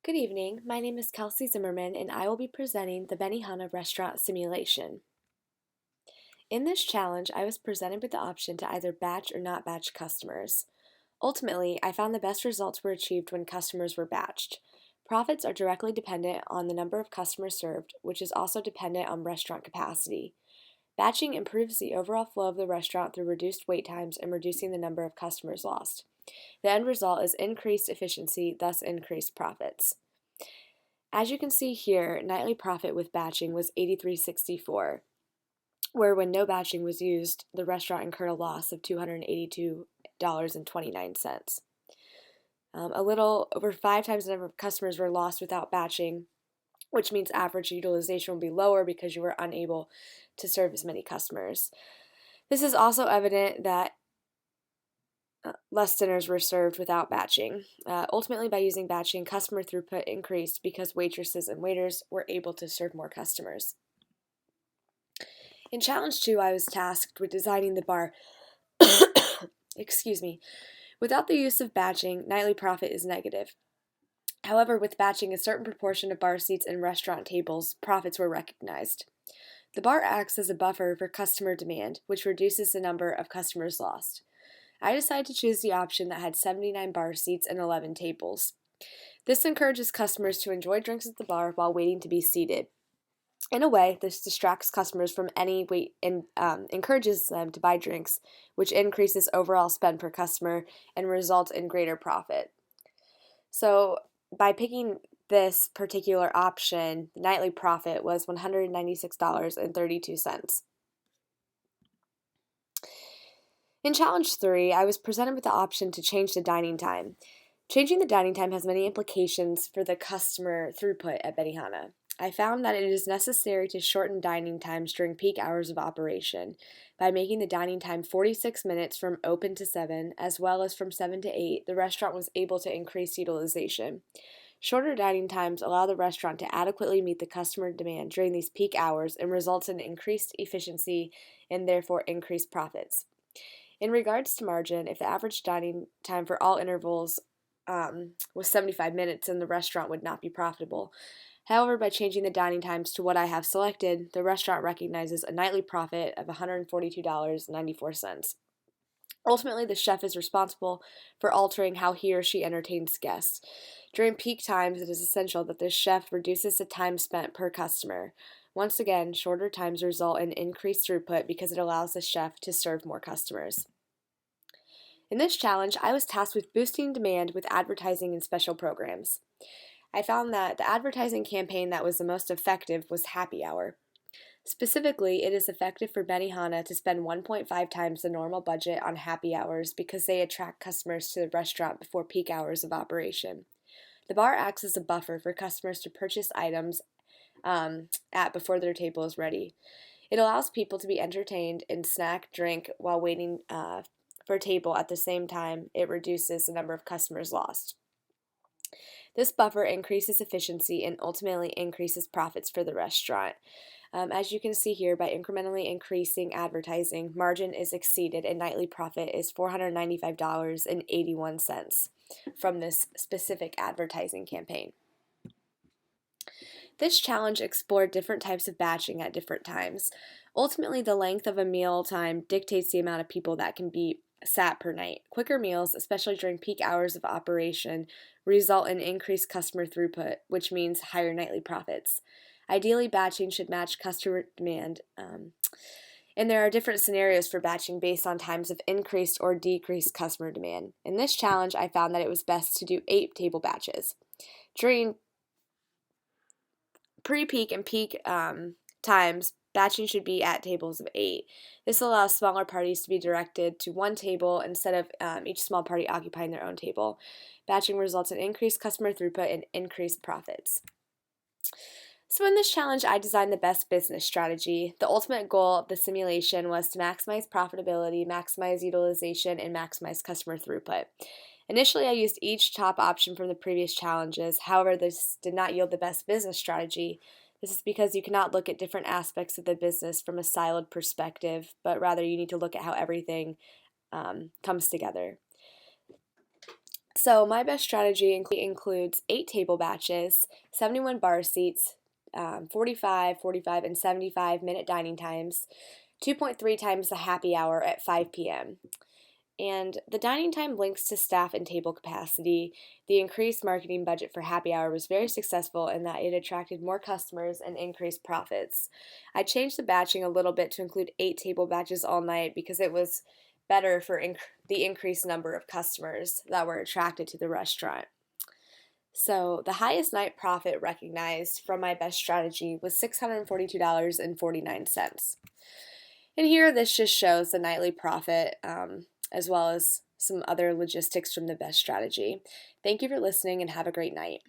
Good evening. My name is Kelsey Zimmerman, and I will be presenting the Benihana restaurant simulation. In this challenge, I was presented with the option to either batch or not batch customers. Ultimately, I found the best results were achieved when customers were batched. Profits are directly dependent on the number of customers served, which is also dependent on restaurant capacity. Batching improves the overall flow of the restaurant through reduced wait times and reducing the number of customers lost. The end result is increased efficiency, thus increased profits. As you can see here, nightly profit with batching was $83.64, where when no batching was used, the restaurant incurred a loss of $282.29. A little over 5 times the number of customers were lost without batching, which means average utilization will be lower because you were unable to serve as many customers. This is also evident that less dinners were served without batching. Ultimately, by using batching, customer throughput increased because waitresses and waiters were able to serve more customers. In Challenge 2, I was tasked with designing the bar. Excuse me. Without the use of batching, nightly profit is negative. However, with batching a certain proportion of bar seats and restaurant tables, profits were recognized. The bar acts as a buffer for customer demand, which reduces the number of customers lost. I decided to choose the option that had 79 bar seats and 11 tables. This encourages customers to enjoy drinks at the bar while waiting to be seated. In a way, this distracts customers from any wait and encourages them to buy drinks, which increases overall spend per customer and results in greater profit. So, by picking this particular option, the nightly profit was $196.32. In Challenge 3, I was presented with the option to change the dining time. Changing the dining time has many implications for the customer throughput at Benihana. I found that it is necessary to shorten dining times during peak hours of operation. By making the dining time 46 minutes from open to 7, as well as from 7 to 8, the restaurant was able to increase utilization. Shorter dining times allow the restaurant to adequately meet the customer demand during these peak hours and results in increased efficiency and therefore increased profits. In regards to margin, if the average dining time for all intervals was 75 minutes, then the restaurant would not be profitable. However, by changing the dining times to what I have selected, the restaurant recognizes a nightly profit of $142.94. Ultimately, the chef is responsible for altering how he or she entertains guests. During peak times, it is essential that the chef reduces the time spent per customer. Once again, shorter times result in increased throughput because it allows the chef to serve more customers. In this challenge, I was tasked with boosting demand with advertising and special programs. I found that the advertising campaign that was the most effective was Happy Hour. Specifically, it is effective for Benihana to spend 1.5 times the normal budget on happy hours because they attract customers to the restaurant before peak hours of operation. The bar acts as a buffer for customers to purchase items at before their table is ready. It allows people to be entertained and snack, drink while waiting for a table at the same time. It reduces the number of customers lost. This buffer increases efficiency and ultimately increases profits for the restaurant. As you can see here, by incrementally increasing advertising, margin is exceeded and nightly profit is $495.81 from this specific advertising campaign. This challenge explored different types of batching at different times. Ultimately, the length of a meal time dictates the amount of people that can be sat per night. Quicker meals, especially during peak hours of operation, result in increased customer throughput, which means higher nightly profits. Ideally, batching should match customer demand, and there are different scenarios for batching based on times of increased or decreased customer demand. In this challenge, I found that it was best to do 8 table batches. During pre-peak and peak times, batching should be at tables of 8. This allows smaller parties to be directed to one table instead of each small party occupying their own table. Batching results in increased customer throughput and increased profits. So in this challenge, I designed the best business strategy. The ultimate goal of the simulation was to maximize profitability, maximize utilization, and maximize customer throughput. Initially, I used each top option from the previous challenges. However, this did not yield the best business strategy. This is because you cannot look at different aspects of the business from a siloed perspective, but rather you need to look at how everything comes together. So my best strategy includes 8 table batches, 71 bar seats, 45, 45, and 75-minute dining times, 2.3 times the happy hour at 5 p.m. And the dining time links to staff and table capacity. The increased marketing budget for happy hour was very successful in that it attracted more customers and increased profits. I changed the batching a little bit to include 8 table batches all night because it was better for the increased number of customers that were attracted to the restaurant. So, the highest night profit recognized from my best strategy was $642.49. And here, this just shows the nightly profit as well as some other logistics from the best strategy. Thank you for listening and have a great night.